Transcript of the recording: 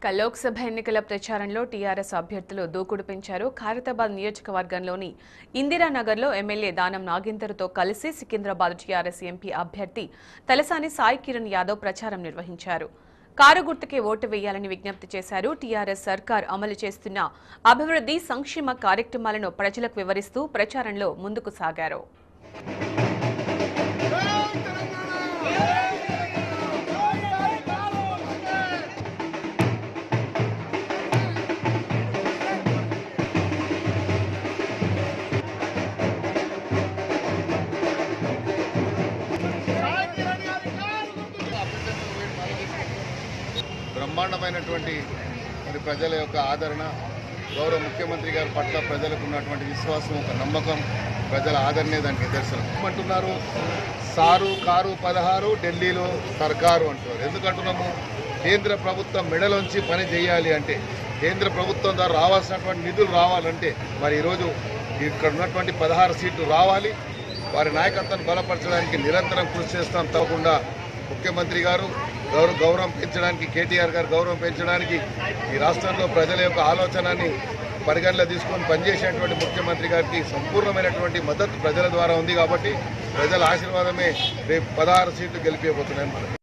లోక్సభ ఎన్నికల ప్రచారంలో టీఆర్ఎస్ అభ్యర్థులు దూకుడు పెంచారు. ఖైరతాబాద్ నియోజకవర్గంలోని ఇందిరానగర్లో ఎమ్మెల్యే దానం నాగేందర్తో కలిసి సికింద్రాబాద్ టీఆర్ఎస్ ఎంపీ అభ్యర్థి తలసాని సాయి కిరణ్ యాదవ్ ప్రచారం నిర్వహించారు. కారు గుర్తుకే ఓటు వేయాలని విజ్ఞప్తి చేశారు. టీఆర్ఎస్ సర్కార్ అమలు చేస్తున్న అభివృద్ధి సంక్షేమ కార్యక్రమాలను ప్రజలకు వివరిస్తూ ప్రచారంలో ముందుకు సాగారు. బ్రహ్మాండమైనటువంటి మరి ప్రజల యొక్క ఆదరణ, గౌరవ ముఖ్యమంత్రి గారి పట్ల ప్రజలకు ఉన్నటువంటి విశ్వాసం, ఒక నమ్మకం, ప్రజల ఆదరణే దానికి నిదర్శనం. అంటున్నారు సారు కారు 16 ఢిల్లీలో సర్కారు అంటున్నారు. ఎందుకంటున్నాము? కేంద్ర ప్రభుత్వం మెడలోంచి పని చేయాలి అంటే, కేంద్ర ప్రభుత్వం ద్వారా రావాల్సినటువంటి నిధులు రావాలంటే మరి ఈరోజు ఇక్కడ ఉన్నటువంటి 16 సీట్లు రావాలి. వారి నాయకత్వాన్ని బలపరచడానికి నిరంతరం కృషి చేస్తాం. తప్పకుండా ముఖ్యమంత్రి గారు గౌరవం పెంచడానికి, కేటీఆర్ గారు గౌరవం పెంచడానికి, ఈ రాష్ట్రంలో ప్రజల యొక్క ఆలోచనని పరిగణలో తీసుకొని పనిచేసేటువంటి ముఖ్యమంత్రి గారికి సంపూర్ణమైనటువంటి మద్దతు ప్రజల ద్వారా ఉంది. కాబట్టి ప్రజల ఆశీర్వాదమే రేపు 16 సీట్లు గెలిపిపోతున్నాయని